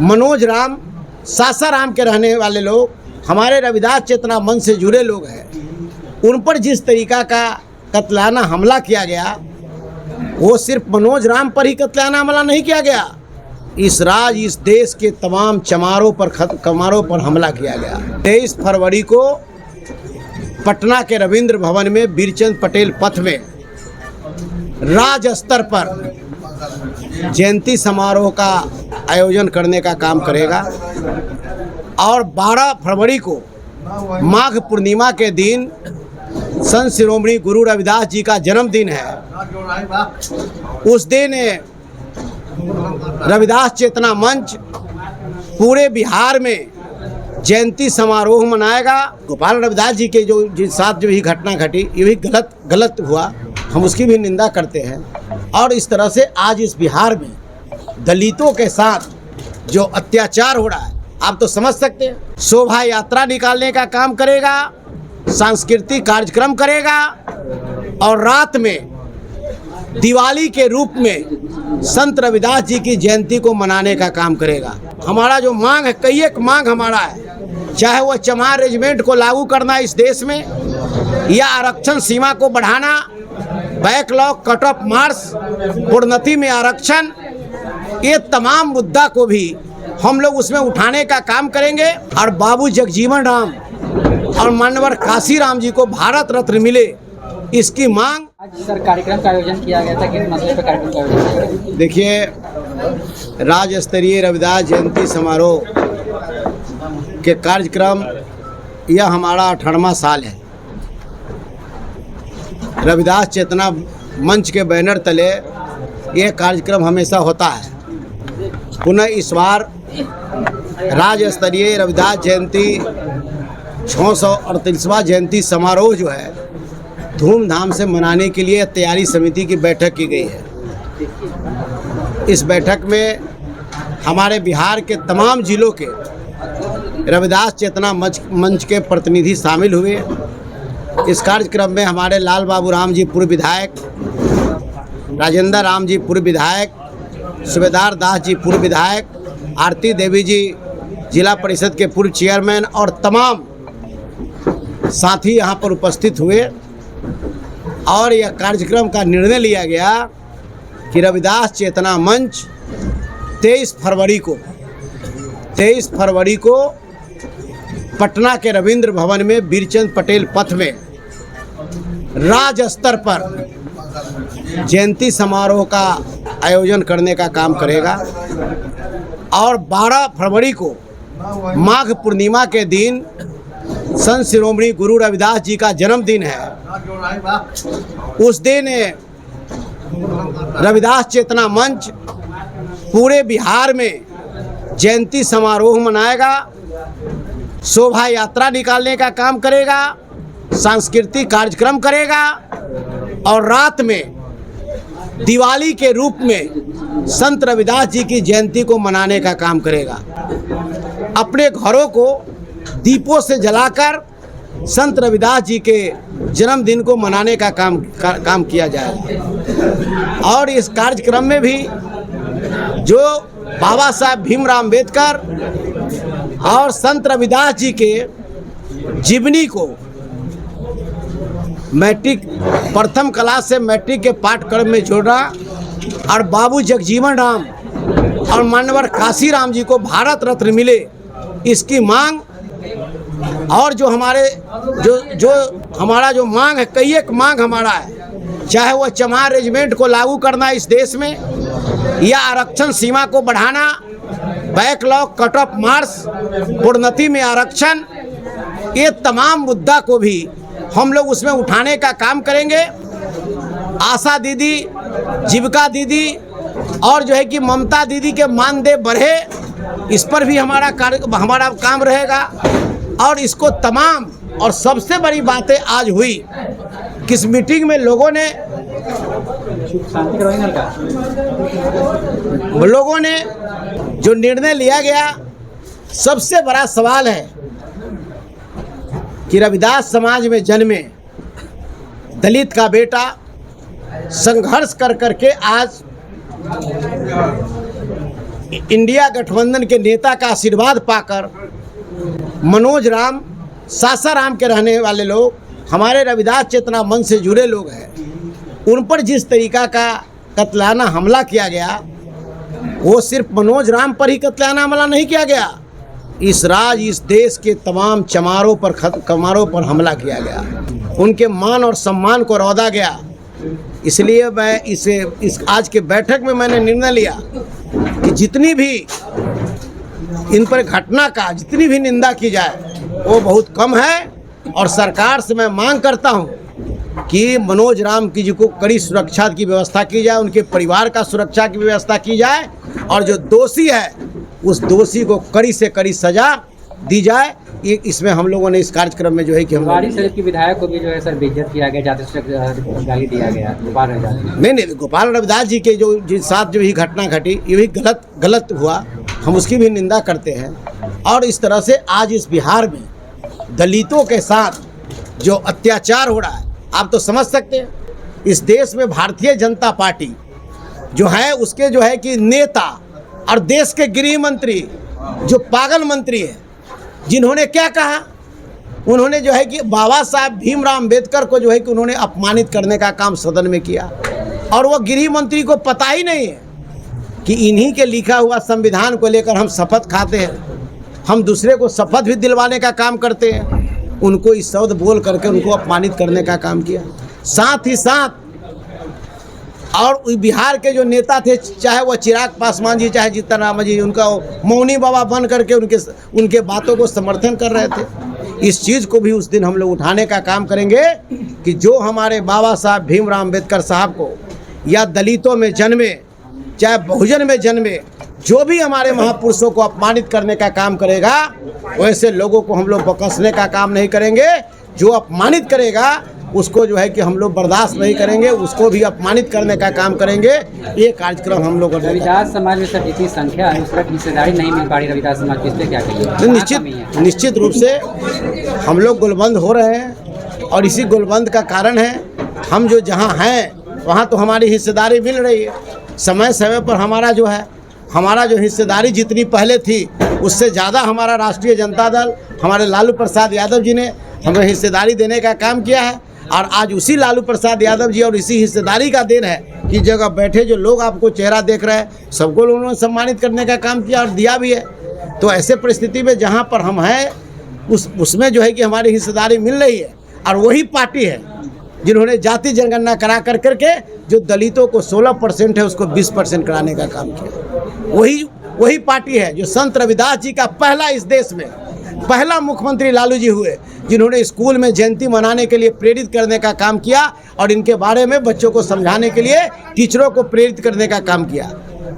मनोज राम, सासाराम के रहने वाले लोग, हमारे रविदास चेतना मंच से जुड़े लोग हैं, उन पर जिस तरीका का कत्लाना हमला किया गया, वो सिर्फ मनोज राम पर ही कत्लाना हमला नहीं किया गया, इस देश के तमाम कमारों पर हमला किया गया। 23 फरवरी को पटना के रविंद्र भवन में वीरचंद पटेल पथ में राज्य स्तर पर जयंती समारोह का आयोजन करने का काम करेगा और 12 फरवरी को माघ पूर्णिमा के दिन संत शिरोमणि गुरु रविदास जी का जन्मदिन है। उस दिन रविदास चेतना मंच पूरे बिहार में जयंती समारोह मनाएगा। गोपाल रविदास जी के जिस साथ जो ही घटना घटी, ये भी गलत हुआ, हम उसकी भी निंदा करते हैं। और इस तरह से आज इस बिहार में दलितों के साथ जो अत्याचार हो रहा है, आप तो समझ सकते हैं। शोभा यात्रा निकालने का काम करेगा, सांस्कृतिक कार्यक्रम करेगा और रात में दिवाली के रूप में संत रविदास जी की जयंती को मनाने का काम करेगा। हमारा जो मांग है, कई एक मांग हमारा है, चाहे वो चमार रेजिमेंट को लागू करना इस देश में, या आरक्षण सीमा को बढ़ाना, बैकलॉग कट ऑफ मार्क्स, प्रोन्नति में आरक्षण, ये तमाम मुद्दा को भी हम लोग उसमें उठाने का काम करेंगे। और बाबू जगजीवन राम और मानवर काशीराम जी को भारत रत्न मिले, इसकी मांग। आज सर कार्यक्रम का आयोजन किया गया था, किस मसले पर कार्यक्रम का आयोजन किया गया? देखिए, राज्य स्तरीय रविदास जयंती समारोह के कार्यक्रम, यह हमारा 18वां साल है। रविदास चेतना मंच के बैनर तले ये कार्यक्रम हमेशा होता है। पुनः इस बार राज्य स्तरीय रविदास जयंती 638वां जयंती समारोह जो है, धूमधाम से मनाने के लिए तैयारी समिति की बैठक की गई है। इस बैठक में हमारे बिहार के तमाम जिलों के रविदास चेतना मंच के प्रतिनिधि शामिल हुए। इस कार्यक्रम में हमारे लाल बाबू राम जी पूर्व विधायक, राजेंद्र राम जी पूर्व विधायक, सुबेदार दास जी पूर्व विधायक, आरती देवी जी जिला परिषद के पूर्व चेयरमैन और तमाम साथी यहाँ पर उपस्थित हुए। और यह कार्यक्रम का निर्णय लिया गया कि रविदास चेतना मंच 23 फरवरी को पटना के रविंद्र भवन में वीरचंद पटेल पथ में राज्य स्तर पर जयंती समारोह का आयोजन करने का काम करेगा और 12 फरवरी को माघ पूर्णिमा के दिन संत शिरोमणि गुरु रविदास जी का जन्मदिन है। उस दिन रविदास चेतना मंच पूरे बिहार में जयंती समारोह मनाएगा, शोभा यात्रा निकालने का काम करेगा, सांस्कृतिक कार्यक्रम करेगा और रात में दिवाली के रूप में संत रविदास जी की जयंती को मनाने का काम करेगा। अपने घरों को दीपों से जलाकर संत रविदास जी के जन्मदिन को मनाने का काम किया जाएगा। और इस कार्यक्रम में भी जो बाबा साहब भीमराव अम्बेडकर और संत रविदास जी के जीवनी को मैट्रिक प्रथम क्लास से मैट्रिक के पाठ्यक्रम में जोड़ना और बाबू जगजीवन राम और मानवर काशीराम जी को भारत रत्न मिले, इसकी मांग। और जो हमारा जो मांग है, कई एक मांग हमारा है, चाहे वो चमार रेजिमेंट को लागू करना इस देश में, या आरक्षण सीमा को बढ़ाना, बैकलॉग कट ऑफ मार्क्स, प्रोन्नति में आरक्षण, ये तमाम मुद्दा को भी हम लोग उसमें उठाने का काम करेंगे। आशा दीदी, जीविका दीदी और जो है कि ममता दीदी के मानदेय बढ़े, इस पर भी हमारा काम रहेगा। और इसको तमाम, और सबसे बड़ी बातें आज हुई किस मीटिंग में लोगों ने जो निर्णय लिया गया, सबसे बड़ा सवाल है कि रविदास समाज में जन्मे दलित का बेटा संघर्ष कर करके आज इंडिया गठबंधन के नेता का आशीर्वाद पाकर मनोज राम, सासाराम के रहने वाले लोग, हमारे रविदास चेतना मंच से जुड़े लोग हैं, उन पर जिस तरीका का कत्लाना हमला किया गया, वो सिर्फ मनोज राम पर ही कत्लाना हमला नहीं किया गया, इस देश के तमाम कमारों पर हमला किया गया, उनके मान और सम्मान को रौंदा गया। इसलिए मैं इस आज के बैठक में मैंने निर्णय लिया कि जितनी भी इन पर घटना का जितनी भी निंदा की जाए वो बहुत कम है, और सरकार से मैं मांग करता हूं कि मनोज राम की जी को कड़ी सुरक्षा की व्यवस्था की जाए, उनके परिवार का सुरक्षा की व्यवस्था की जाए, और जो दोषी है उस दोषी को कड़ी से कड़ी सजा दी जाए। ये इसमें हम लोगों ने इस कार्यक्रम में जो है कि हम वाड़ी शरीफ की विधायक को भी जो है सर बेइज्जत किया गया, जाते से गाली दिया गया गोपाल रविदास। नहीं, गोपाल रविदास जी के जिस साथ जो ही घटना घटी, ये भी गलत हुआ, हम उसकी भी निंदा करते हैं। और इस तरह से आज इस बिहार में दलितों के साथ जो अत्याचार हो रहा है, आप तो समझ सकते हैं। इस देश में भारतीय जनता पार्टी जो है उसके जो है कि नेता और देश के गृह मंत्री जो पागल मंत्री है, जिन्होंने क्या कहा, उन्होंने जो है कि बाबा साहब भीमराव अम्बेडकर को जो है कि उन्होंने अपमानित करने का काम सदन में किया, और वो गृह मंत्री को पता ही नहीं है कि इन्हीं के लिखा हुआ संविधान को लेकर हम शपथ खाते हैं, हम दूसरे को शपथ भी दिलवाने का काम करते हैं। उनको इस शब्द बोल करके उनको अपमानित करने का काम किया। साथ ही साथ और बिहार के जो नेता थे, चाहे वह चिराग पासवान जी, चाहे जीतन राम जी, उनका मौनी बाबा बन करके उनके बातों को समर्थन कर रहे थे। इस चीज़ को भी उस दिन हम लोग उठाने का काम करेंगे कि जो हमारे बाबा साहब भीमराव अम्बेडकर साहब को, या दलितों में जन्मे चाहे बहुजन में जन्मे, जो भी हमारे महापुरुषों को अपमानित करने का काम करेगा, वैसे लोगों को हम लोग बकसने का काम नहीं करेंगे। जो अपमानित करेगा उसको जो है कि हम लोग बर्दाश्त नहीं करेंगे, उसको भी अपमानित करने का काम करेंगे। ये कार्यक्रम हम लोग रविदास समाज में सर इतनी संख्या है, उसका हिस्सेदारी नहीं मिल पा रही रविदास समाज की, इस पर क्या कहिए? निश्चित रूप से हम लोग गुलबंद हो रहे हैं, और इसी गुलबंद का कारण है हम जो जहाँ हैं वहाँ तो हमारी हिस्सेदारी मिल रही है। समय समय पर हमारा जो हिस्सेदारी जितनी पहले थी उससे ज़्यादा हमारा राष्ट्रीय जनता दल, हमारे लालू प्रसाद यादव जी ने हमें हिस्सेदारी देने का काम किया है। और आज उसी लालू प्रसाद यादव जी और इसी हिस्सेदारी का देन है कि जगह बैठे जो लोग आपको चेहरा देख रहे हैं, सबको उन्होंने सम्मानित करने का काम किया और दिया भी है। तो ऐसे परिस्थिति में जहाँ पर हम हैं उसमें जो है कि हमारी हिस्सेदारी मिल रही है। और वही पार्टी है जिन्होंने जाति जनगणना करा करके जो दलितों को 16% है उसको 20% कराने का काम किया। वही पार्टी है जो संत रविदास जी का पहला, इस देश में पहला मुख्यमंत्री लालू जी हुए, जिन्होंने स्कूल में जयंती मनाने के लिए प्रेरित करने का काम किया, और इनके बारे में बच्चों को समझाने के लिए टीचरों को प्रेरित करने का काम किया।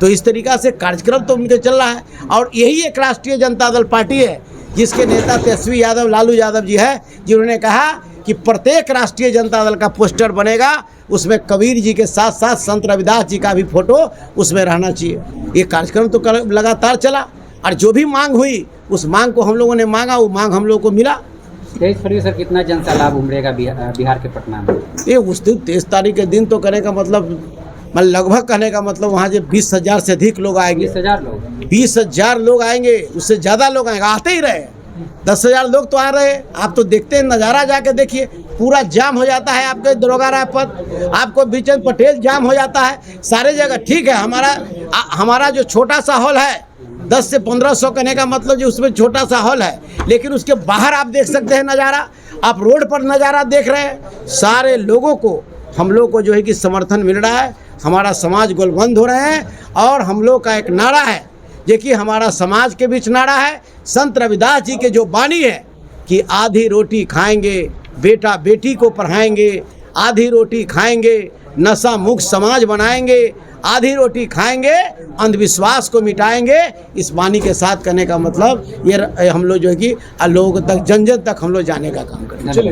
तो इस तरीक़ा से कार्यक्रम तो उनके चल रहा है। और यही एक राष्ट्रीय जनता दल पार्टी है जिसके नेता तेजस्वी यादव, लालू यादव जी है, जिन्होंने कहा कि प्रत्येक राष्ट्रीय जनता दल का पोस्टर बनेगा, उसमें कबीर जी के साथ साथ संत रविदास जी का भी फोटो उसमें रहना चाहिए। ये कार्यक्रम तो लगातार चला, और जो भी मांग हुई उस मांग को हम लोगों ने मांगा, वो मांग हम लोगों को मिला। 23 फरवरी सर कितना जनसैलाब उमड़ेगा बिहार के पटना में? ये उस दिन 23 तारीख के दिन तो कहने का मतलब लगभग कहने का मतलब वहाँ जो 20,000 से अधिक लोग आएंगे। 20,000 लोग आएंगे, उससे ज़्यादा लोग आएंगे, आते ही रहे। 10,000 लोग तो आ रहे हैं। आप तो देखते हैं, नज़ारा जाके देखिए, पूरा जाम हो जाता है। आपके दरोगा राय पथ, आपको बीचन पटेल जाम हो जाता है सारे जगह। ठीक है, हमारा जो छोटा सा हॉल है 10 से 1500 कहने का मतलब जो उसमें छोटा सा हॉल है, लेकिन उसके बाहर आप देख सकते हैं नज़ारा, आप रोड पर नज़ारा देख रहे हैं। सारे लोगों को, हम लोग को जो है कि समर्थन मिल रहा है। हमारा समाज गोलबंद हो रहे हैं, और हम लोग का एक नारा है, देखिए हमारा समाज के बीच नारा है, संत रविदास जी के जो बानी है कि आधी रोटी खाएंगे, बेटा बेटी को पढ़ाएंगे, आधी रोटी खाएंगे, नशा मुक्त समाज बनाएंगे, आधी रोटी खाएंगे, अंधविश्वास को मिटाएंगे। इस वाणी के साथ करने का मतलब ये हम लोग जो है कि लोगों तक, जन जन तक हम लोग जाने का काम करेंगे।